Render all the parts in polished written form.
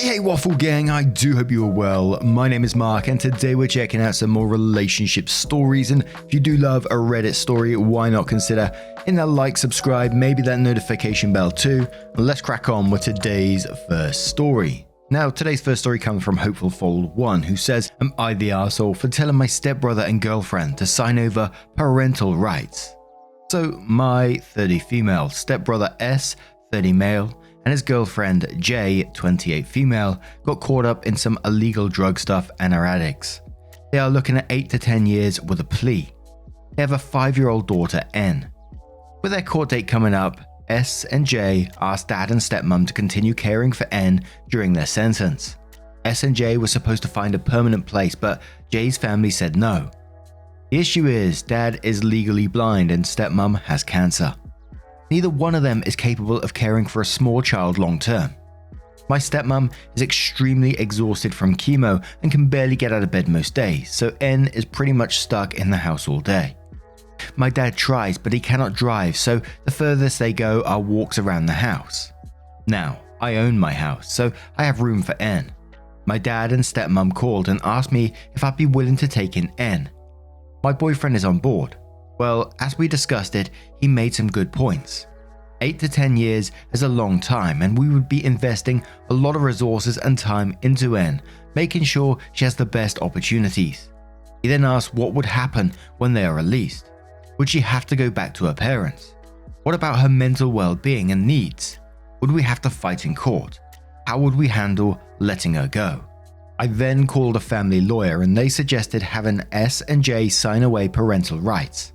Hey Waffle Gang, I do hope you are well. My name is Mark and today we're checking out some more relationship stories, and if you do love a Reddit story, why not consider hitting that like, subscribe, maybe that notification bell too. Let's crack on with today's first story. Now, today's first story comes from Hopeful Fold 1, who says, "Am I the arsehole for telling my stepbrother and girlfriend to sign over parental rights?" So, my 30 female stepbrother S, 30 male, and his girlfriend J, 28 female, got caught up in some illegal drug stuff and are addicts. They are looking at 8 to 10 years with a plea. They have a 5-year-old daughter N. With their court date coming up, S and J asked dad and stepmom to continue caring for N during their sentence. S and J were supposed to find a permanent place, but J's family said no. The issue is dad is legally blind and stepmom has cancer. Neither one of them is capable of caring for a small child long term. My stepmom is extremely exhausted from chemo and can barely get out of bed most days, so N is pretty much stuck in the house all day. My dad tries, but he cannot drive, so the furthest they go are walks around the house. Now, I own my house, so I have room for N. My dad and stepmom called and asked me if I'd be willing to take in N. My boyfriend is on board. Well, as we discussed it, he made some good points. 8 to 10 years is a long time, and we would be investing a lot of resources and time into N, making sure she has the best opportunities. He then asked what would happen when they are released. Would she have to go back to her parents? What about her mental well-being and needs? Would we have to fight in court? How would we handle letting her go? I then called a family lawyer and they suggested having S and J sign away parental rights.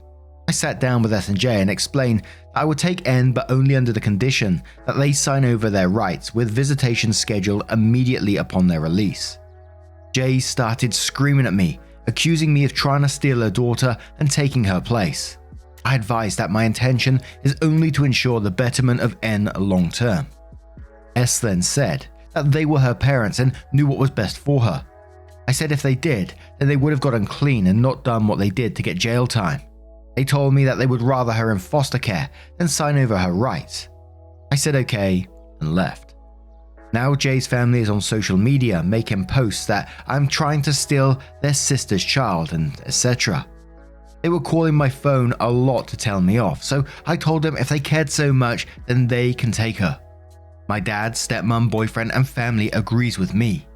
I sat down with S and J and explained that I would take N, but only under the condition that they sign over their rights with visitation scheduled immediately upon their release. J started screaming at me, accusing me of trying to steal her daughter and taking her place. I advised that my intention is only to ensure the betterment of N long term. S then said that they were her parents and knew what was best for her. I said if they did, then they would have gotten clean and not done what they did to get jail time. They told me that they would rather her in foster care than sign over her rights. I said okay and left. Now Jay's family is on social media making posts that I'm trying to steal their sister's child and etc. They were calling my phone a lot to tell me off, so I told them if they cared so much, then they can take her. My dad, stepmom, boyfriend and family agrees with me.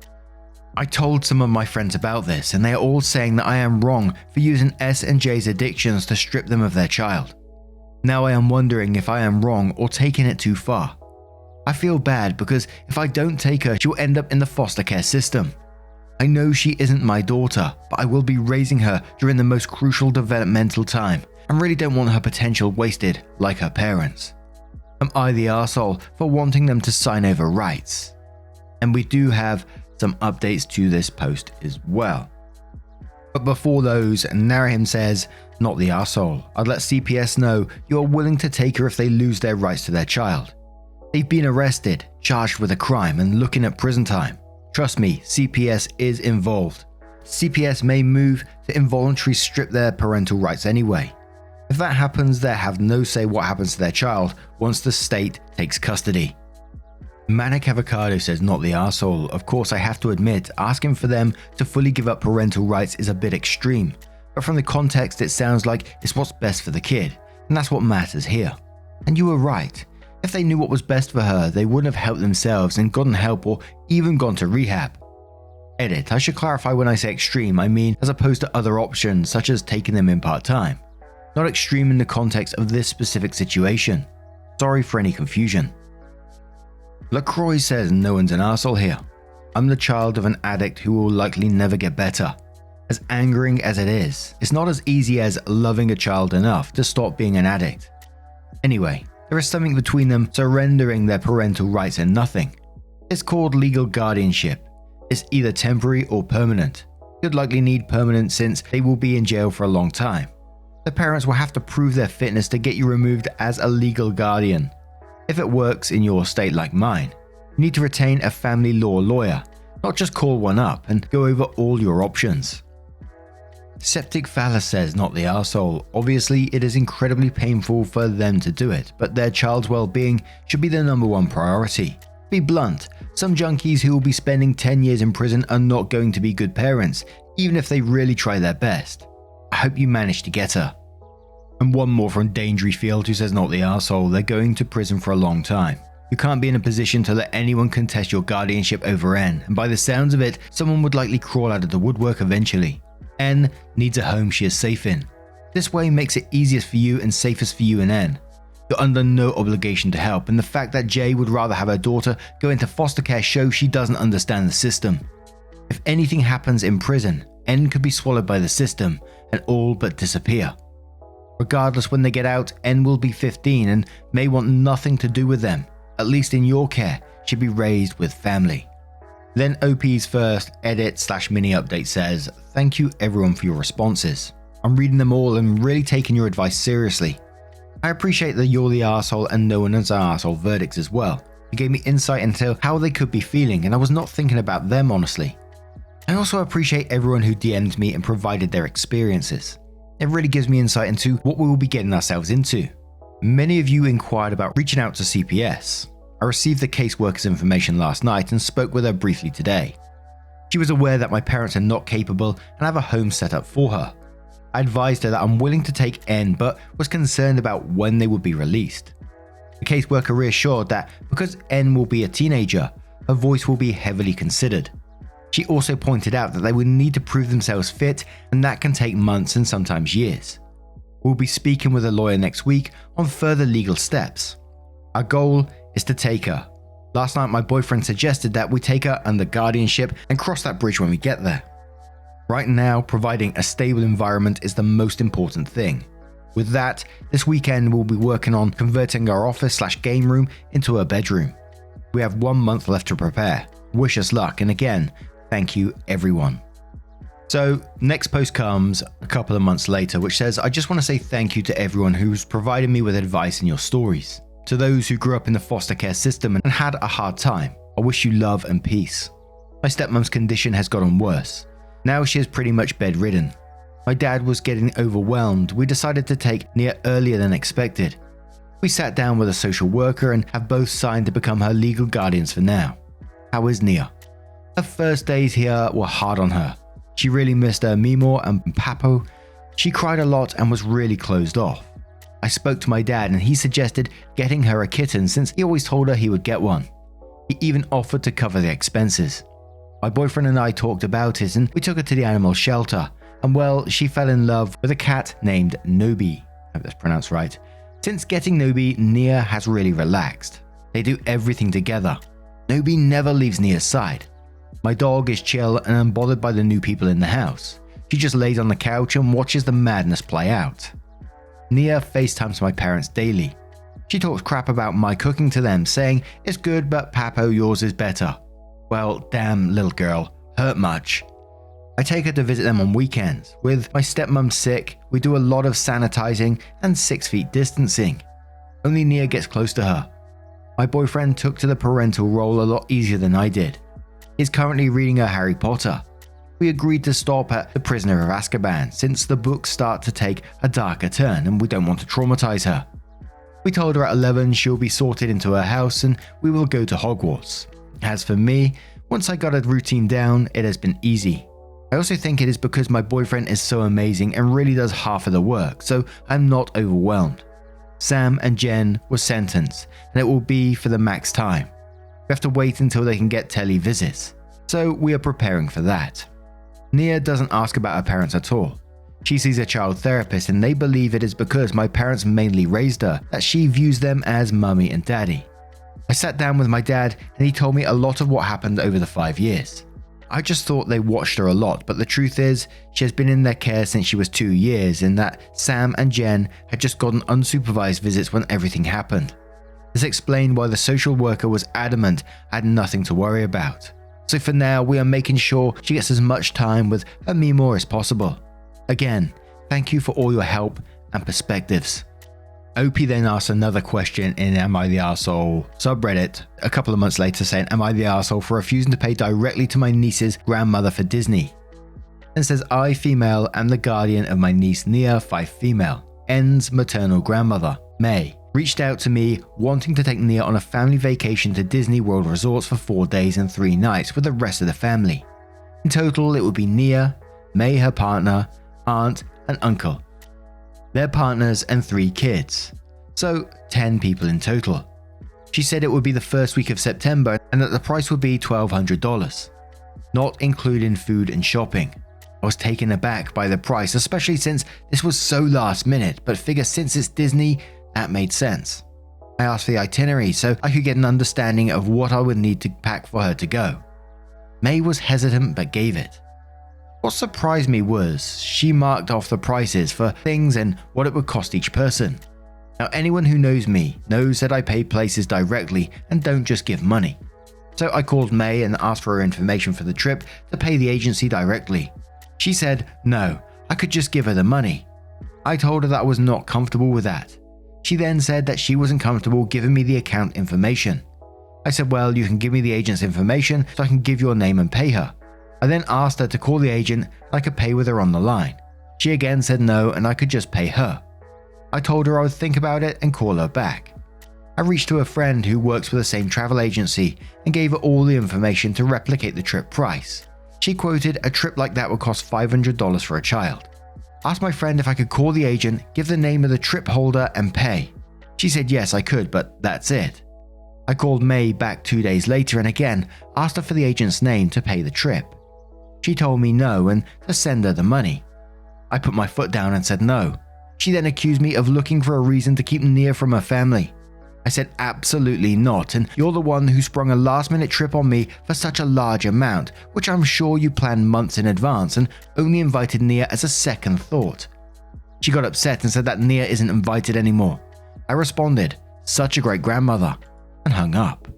I told some of my friends about this and they are all saying that I am wrong for using S and J's addictions to strip them of their child. Now I am wondering if I am wrong or taking it too far. I feel bad because if I don't take her, she will end up in the foster care system. I know she isn't my daughter, but I will be raising her during the most crucial developmental time and really don't want her potential wasted like her parents. Am I the arsehole for wanting them to sign over rights? And we do have some updates to this post as well. But before those, Narahim says, "Not the arsehole. I'd let CPS know you are willing to take her if they lose their rights to their child. They've been arrested, charged with a crime and looking at prison time. Trust me, CPS is involved. CPS may move to involuntarily strip their parental rights anyway. If that happens, they have no say what happens to their child once the state takes custody." Manic Avocado says, "Not the arsehole. Of course, I have to admit, asking for them to fully give up parental rights is a bit extreme, but from the context it sounds like it's what's best for the kid, and that's what matters here. And you were right. If they knew what was best for her, they wouldn't have helped themselves and gotten help or even gone to rehab." Edit, I should clarify when I say extreme, I mean as opposed to other options such as taking them in part-time. Not extreme in the context of this specific situation. Sorry for any confusion. LaCroix says, "No one's an arsehole here. I'm the child of an addict who will likely never get better. As angering as it is, it's not as easy as loving a child enough to stop being an addict. Anyway, there is something between them surrendering their parental rights and nothing. It's called legal guardianship. It's either temporary or permanent. You'd likely need permanent since they will be in jail for a long time. The parents will have to prove their fitness to get you removed as a legal guardian. If it works in your state like mine, you need to retain a family law lawyer, not just call one up and go over all your options." Septic Phallus says, "Not the arsehole. Obviously, it is incredibly painful for them to do it, but their child's well-being should be the number one priority. be blunt, some junkies who will be spending 10 years in prison are not going to be good parents, even if they really try their best. I hope you manage to get her. And one more from Dangeryfield who says, not the arsehole, they're going to prison for a long time. You can't be in a position to let anyone contest your guardianship over N, and by the sounds of it, someone would likely crawl out of the woodwork eventually. N needs a home she is safe in. This way makes it easiest for you and safest for you and N. You're under no obligation to help, and the fact that J would rather have her daughter go into foster care shows she doesn't understand the system. If anything happens in prison, N could be swallowed by the system and all but disappear. Regardless, when they get out, N will be 15 and may want nothing to do with them. At least in your care, should be raised with family. Then OP's first edit/mini update says, thank you everyone for your responses. I'm reading them all and really taking your advice seriously. I appreciate that you're the arsehole and no one has arsehole verdicts as well. You gave me insight into how they could be feeling and I was not thinking about them honestly. I also appreciate everyone who DM'd me and provided their experiences. It really gives me insight into what we will be getting ourselves into. Many of you inquired about reaching out to CPS. I received the caseworker's information last night and spoke with her briefly today. She was aware that my parents are not capable and have a home set up for her. I advised her that I'm willing to take N but was concerned about when they would be released. The caseworker reassured that because N will be a teenager, her voice will be heavily considered. She also pointed out that they would need to prove themselves fit and that can take months and sometimes years. We'll be speaking with a lawyer next week on further legal steps. Our goal is to take her. Last night my boyfriend suggested that we take her under guardianship and cross that bridge when we get there. Right now, providing a stable environment is the most important thing. With that, this weekend we'll be working on converting our office/game room into a bedroom. We have 1 month left to prepare. Wish us luck, and again, thank you everyone. So, next post comes a couple of months later, which says, I just want to say thank you to everyone who's provided me with advice in your stories. To those who grew up in the foster care system and had a hard time, I wish you love and peace. My stepmom's condition has gotten worse. Now she is pretty much bedridden. My dad was getting overwhelmed. We decided to take Nia earlier than expected. We sat down with a social worker and have both signed to become her legal guardians for now. How is Nia? Her first days here were hard on her. She really missed her Mimo and Papo. She cried a lot and was really closed off. I spoke to my dad and he suggested getting her a kitten since he always told her he would get one. He even offered to cover the expenses. My boyfriend and I talked about it and we took her to the animal shelter. And well, she fell in love with a cat named Nobi. I hope that's pronounced right. Since getting Nobi, Nia has really relaxed. They do everything together. Nobi never leaves Nia's side. My dog is chill and unbothered by the new people in the house. She just lays on the couch and watches the madness play out. Nia FaceTimes my parents daily. She talks crap about my cooking to them, saying, it's good but Papo, yours is better. Well, damn little girl, hurt much. I take her to visit them on weekends. With my stepmom sick, we do a lot of sanitizing and 6 feet distancing. Only Nia gets close to her. My boyfriend took to the parental role a lot easier than I did. He's currently reading her Harry Potter. We agreed to stop at The Prisoner of Azkaban since the books start to take a darker turn and we don't want to traumatize her. We told her at 11 she'll be sorted into her house and we will go to Hogwarts. As for me, once I got a routine down, it has been easy. I also think it is because my boyfriend is so amazing and really does half of the work, so I'm not overwhelmed. Sam and Jen were sentenced, and it will be for the max time. We have to wait until they can get tele visits, so we are preparing for that. Nia doesn't ask about her parents at all. She sees a child therapist and they believe it is because my parents mainly raised her that she views them as mummy and daddy. I sat down with my dad and he told me a lot of what happened over the 5 years. I just thought they watched her a lot, but the truth is, she has been in their care since she was 2 years and that Sam and Jen had just gotten unsupervised visits when everything happened. This explained why the social worker was adamant I had nothing to worry about. So for now, we are making sure she gets as much time with her Mimo as possible. Again, thank you for all your help and perspectives. OP then asks another question in Am I the Arsehole subreddit a couple of months later saying, am I the arsehole for refusing to pay directly to my niece's grandmother for Disney? And says, I, female, am the guardian of my niece Nia, 5 female, N's maternal grandmother, May, reached out to me wanting to take Nia on a family vacation to Disney World Resorts for 4 days and 3 nights with the rest of the family. In total, it would be Nia, May her partner, aunt and uncle, their partners and 3 kids. So 10 people in total. She said it would be the first week of September and that the price would be $1,200, not including food and shopping. I was taken aback by the price, especially since this was so last minute, but figure since it's Disney, that made sense. I asked for the itinerary so I could get an understanding of what I would need to pack for her to go. May was hesitant but gave it. What surprised me was she marked off the prices for things and what it would cost each person. Now anyone who knows me knows that I pay places directly and don't just give money. So I called May and asked for her information for the trip to pay the agency directly. She said no, I could just give her the money. I told her that I was not comfortable with that. She then said that she wasn't comfortable giving me the account information. I said, well, you can give me the agent's information so I can give your name and pay her. I then asked her to call the agent and I could pay with her on the line. She again said no and I could just pay her. I told her I would think about it and call her back. I reached to a friend who works for the same travel agency and gave her all the information to replicate the trip price. She quoted a trip like that would cost $500 for a child. Asked my friend if I could call the agent, give the name of the trip holder and pay. She said yes I could, but that's it. I called May back 2 days later and again asked her for the agent's name to pay the trip. She told me no and to send her the money. I put my foot down and said no. She then accused me of looking for a reason to keep Nia from her family. I said absolutely not, and you're the one who sprung a last-minute trip on me for such a large amount, which I'm sure you planned months in advance and only invited Nia as a second thought. She got upset and said that Nia isn't invited anymore. I responded, such a great grandmother, and hung up.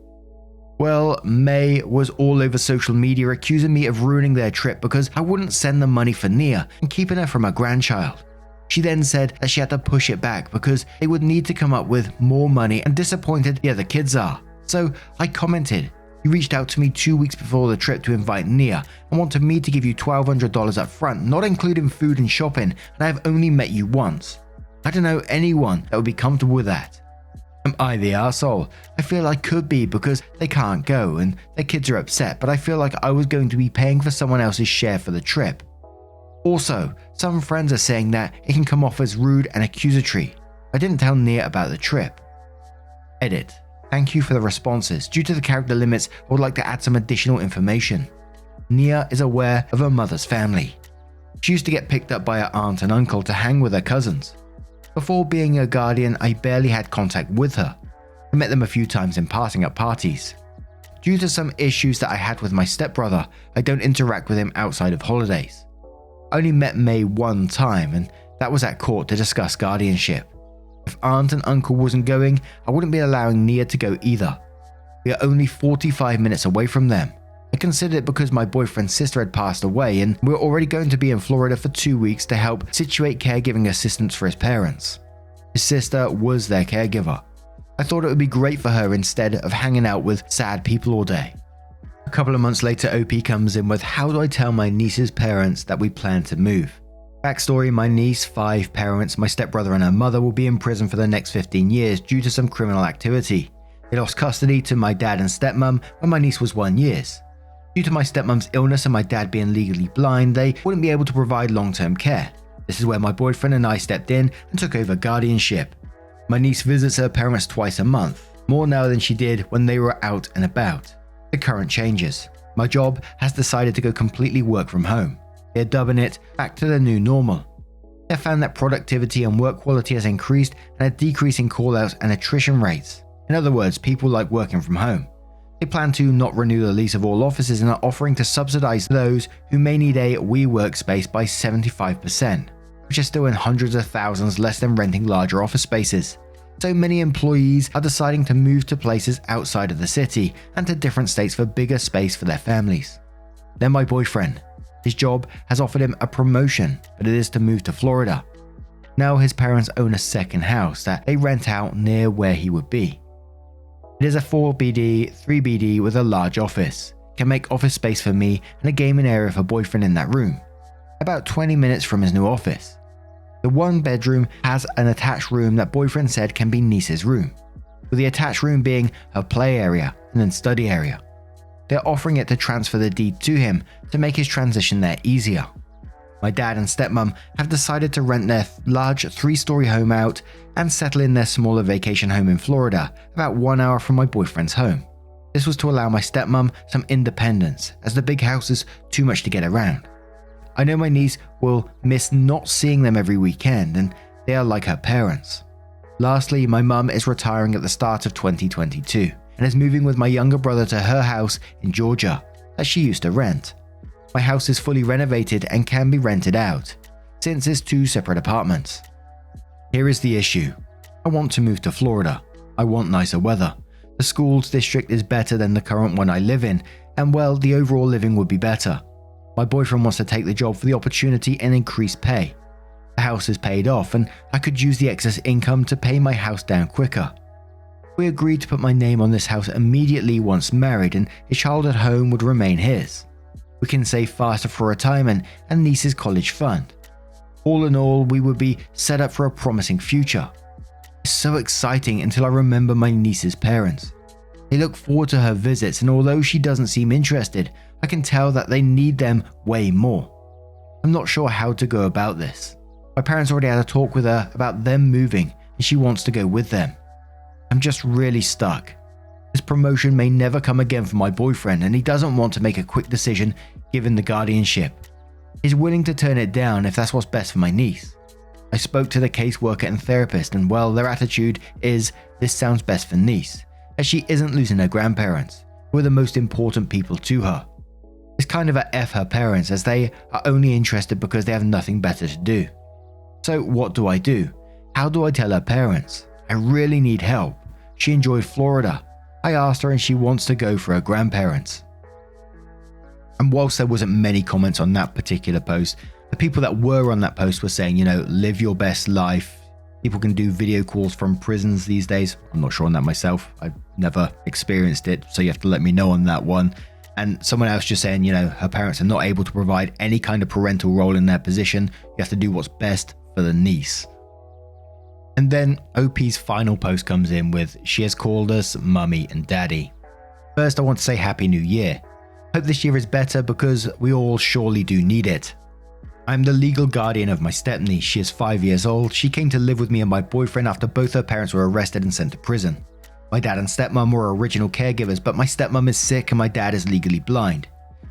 Well, May was all over social media accusing me of ruining their trip because I wouldn't send them money for Nia and keeping her from her grandchild. She then said that she had to push it back because they would need to come up with more money and disappointed the other kids are. So I commented, you reached out to me 2 weeks before the trip to invite Nia and wanted me to give you $1,200 up front, not including food and shopping, and I have only met you once. I don't know anyone that would be comfortable with that. Am I the arsehole? I feel I could be because they can't go and their kids are upset, but I feel like I was going to be paying for someone else's share for the trip. Also, some friends are saying that it can come off as rude and accusatory. I didn't tell Nia about the trip. Edit. Thank you for the responses. Due to the character limits, I would like to add some additional information. Nia is aware of her mother's family. She used to get picked up by her aunt and uncle to hang with her cousins. Before being a guardian, I barely had contact with her. I met them a few times in passing at parties. Due to some issues that I had with my stepbrother, I don't interact with him outside of holidays. I only met May one time, and that was at court to discuss guardianship. If aunt and uncle wasn't going, I wouldn't be allowing Nia to go either. We are only 45 minutes away from them. I considered it because my boyfriend's sister had passed away and we were already going to be in Florida for 2 weeks to help situate caregiving assistance for his parents. His sister was their caregiver. I thought it would be great for her instead of hanging out with sad people all day. A couple of months later, OP comes in with how do I tell my niece's parents that we plan to move. Backstory, my niece, 5 parents, my stepbrother and her mother will be in prison for the next 15 years due to some criminal activity. They lost custody to my dad and stepmom when my niece was 1 year. Due to my stepmom's illness and my dad being legally blind, they wouldn't be able to provide long-term care. This is where my boyfriend and I stepped in and took over guardianship. My niece visits her parents twice a month, more now than she did when they were out and about. The current changes. My job has decided to go completely work from home. They're dubbing it back to the new normal. They have found that productivity and work quality has increased and a decrease in call-outs and attrition rates. In other words, people like working from home. They plan to not renew the lease of all offices and are offering to subsidize those who may need a WeWork space by 75%, which is still in hundreds of thousands less than renting larger office spaces. So many employees are deciding to move to places outside of the city and to different states for bigger space for their families. Then my boyfriend. His job has offered him a promotion, but it is to move to Florida. Now his parents own a second house that they rent out near where he would be. It is a 4BD, 3BD with a large office. It can make office space for me and a gaming area for boyfriend in that room. About 20 minutes from his new office. The one bedroom has an attached room that boyfriend said can be niece's room, with the attached room being her play area and then study area. They're offering it to transfer the deed to him to make his transition there easier. My dad and stepmom have decided to rent their large 3-story home out and settle in their smaller vacation home in Florida, about 1 hour from my boyfriend's home. This was to allow my stepmom some independence, as the big house is too much to get around. I know my niece will miss not seeing them every weekend, and they are like her parents. Lastly, my mum is retiring at the start of 2022 and is moving with my younger brother to her house in Georgia that she used to rent. My house is fully renovated and can be rented out, since it's 2 separate apartments. Here is the issue. I want to move to Florida. I want nicer weather. The school's district is better than the current one I live in, and well, the overall living would be better. My boyfriend wants to take the job for the opportunity and increased pay. The house is paid off, and I could use the excess income to pay my house down quicker. We agreed to put my name on this house immediately once married, and his childhood home would remain his. We can save faster for retirement and niece's college fund. All in all, we would be set up for a promising future. It's so exciting until I remember my niece's parents. They look forward to her visits, and although she doesn't seem interested, I can tell that they need them way more. I'm not sure how to go about this. My parents already had a talk with her about them moving, and she wants to go with them. I'm just really stuck. This promotion may never come again for my boyfriend, and he doesn't want to make a quick decision given the guardianship. He's willing to turn it down if that's what's best for my niece. I spoke to the caseworker and therapist, and well, their attitude is this sounds best for niece, as she isn't losing her grandparents, who are the most important people to her. It's kind of a F her parents, as they are only interested because they have nothing better to do. So what do I do? How do I tell her parents? I really need help. She enjoyed Florida. I asked her and she wants to go for her grandparents. And whilst there wasn't many comments on that particular post, the people that were on that post were saying, live your best life. People can do video calls from prisons these days. I'm not sure on that myself. I've never experienced it, so you have to let me know on that one. And someone else just saying, her parents are not able to provide any kind of parental role in their position. You have to do what's best for the niece. And then OP's final post comes in with, she has called us mummy and daddy. First, I want to say Happy New Year. Hope this year is better because we all surely do need it. I'm the legal guardian of my stepniece. She is 5 years old. She came to live with me and my boyfriend after both her parents were arrested and sent to prison. My dad and stepmom were original caregivers, but my stepmom is sick and my dad is legally blind.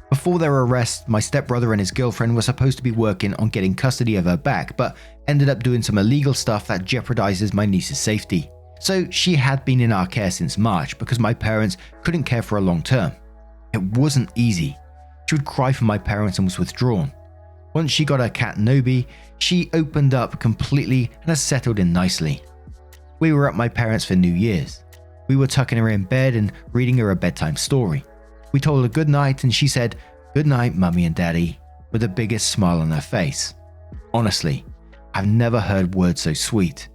Before their arrest, my stepbrother and his girlfriend were supposed to be working on getting custody of her back, but ended up doing some illegal stuff that jeopardizes my niece's safety. So she had been in our care since March because my parents couldn't care for her long term. It wasn't easy. She would cry for my parents and was withdrawn. Once she got her cat Nobi, she opened up completely and has settled in nicely. We were at my parents for New Year's. We were tucking her in bed and reading her a bedtime story. We told her good night and she said, "Good night, mummy and daddy," with the biggest smile on her face. Honestly, I've never heard words so sweet.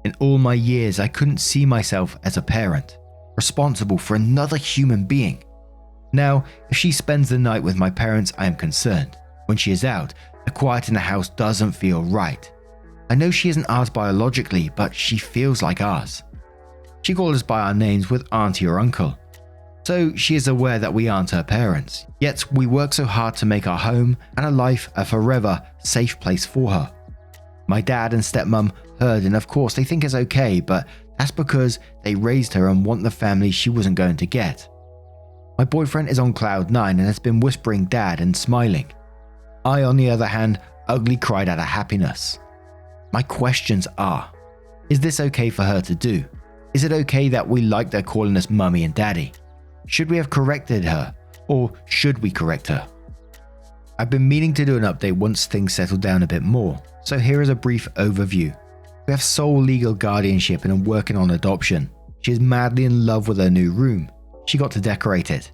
In all my years, I couldn't see myself as a parent, responsible for another human being. Now, if she spends the night with my parents, I am concerned. When she is out, the quiet in the house doesn't feel right. I know she isn't ours biologically, but she feels like ours. She called us by our names with auntie or uncle. So she is aware that we aren't her parents, yet we work so hard to make our home and her life a forever safe place for her. My dad and stepmom heard, and of course they think it's okay, but that's because they raised her and want the family she wasn't going to get. My boyfriend is on cloud 9 and has been whispering dad and smiling. I, on the other hand, ugly cried out of happiness. My questions are, is this okay for her to do? Is it okay that we liked her calling us mummy and daddy? Should we have corrected her, or should we correct her? I've been meaning to do an update once things settle down a bit more, so here is a brief overview. We have sole legal guardianship and are working on adoption. She is madly in love with her new room. She got to decorate it.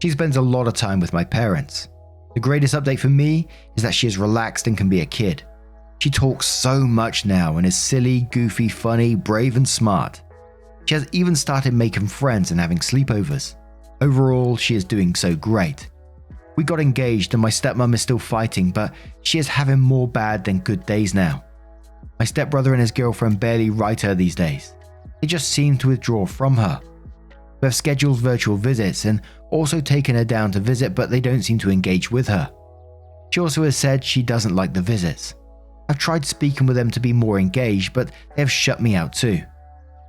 She spends a lot of time with my parents. The greatest update for me is that she is relaxed and can be a kid. She talks so much now and is silly, goofy, funny, brave and smart. She has even started making friends and having sleepovers. Overall, she is doing so great. We got engaged and my stepmom is still fighting, but she is having more bad than good days now. My stepbrother and his girlfriend barely write her these days. They just seem to withdraw from her. We have scheduled virtual visits and also taken her down to visit, but they don't seem to engage with her. She also has said she doesn't like the visits. I've tried speaking with them to be more engaged, but they have shut me out too.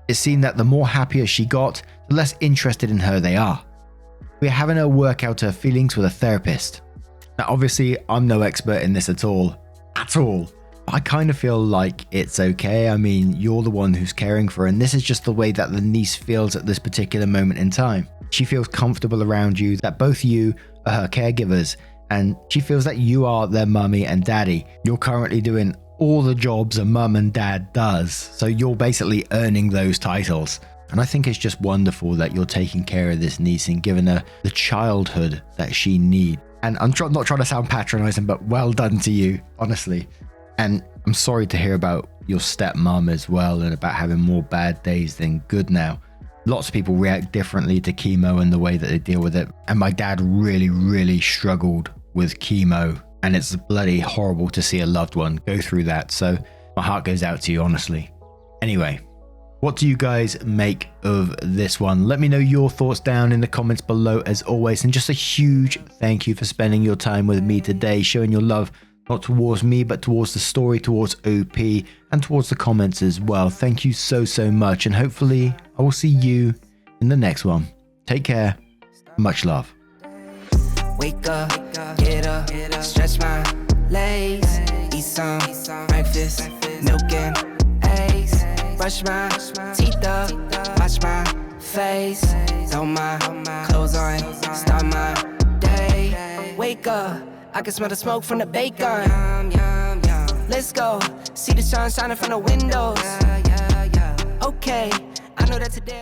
It seemed that the more happier she got, the less interested in her they are. We are having her work out her feelings with a therapist. Now obviously I'm no expert in this at all. I kind of feel like it's okay. I mean, you're the one who's caring for her, and this is just the way that the niece feels at this particular moment in time. She feels comfortable around you, that both you are her caregivers, and she feels that you are their mummy and daddy. You're currently doing all the jobs a mum and dad does, so you're basically earning those titles. And I think it's just wonderful that you're taking care of this niece and giving her the childhood that she needs. And I'm not trying to sound patronizing, but well done to you, honestly. And I'm sorry to hear about your stepmom as well, and about having more bad days than good now. Lots of people react differently to chemo and the way that they deal with it. And my dad really struggled with chemo, and it's bloody horrible to see a loved one go through that. So my heart goes out to you, honestly. Anyway, what do you guys make of this one? Let me know your thoughts down in the comments below as always. And just a huge thank you for spending your time with me today, showing your love not towards me, but towards the story, towards OP, and towards the comments as well. Thank you so much, and hopefully I will see you in the next one. Take care. Much love. Wake up, get up, stretch my legs, eat some breakfast, milk and eggs, brush my teeth up, wash my face, throw my clothes on, start my day. Wake up, I can smell the smoke from the bacon. Let's go, see the sun shining from the windows. Okay, I know that today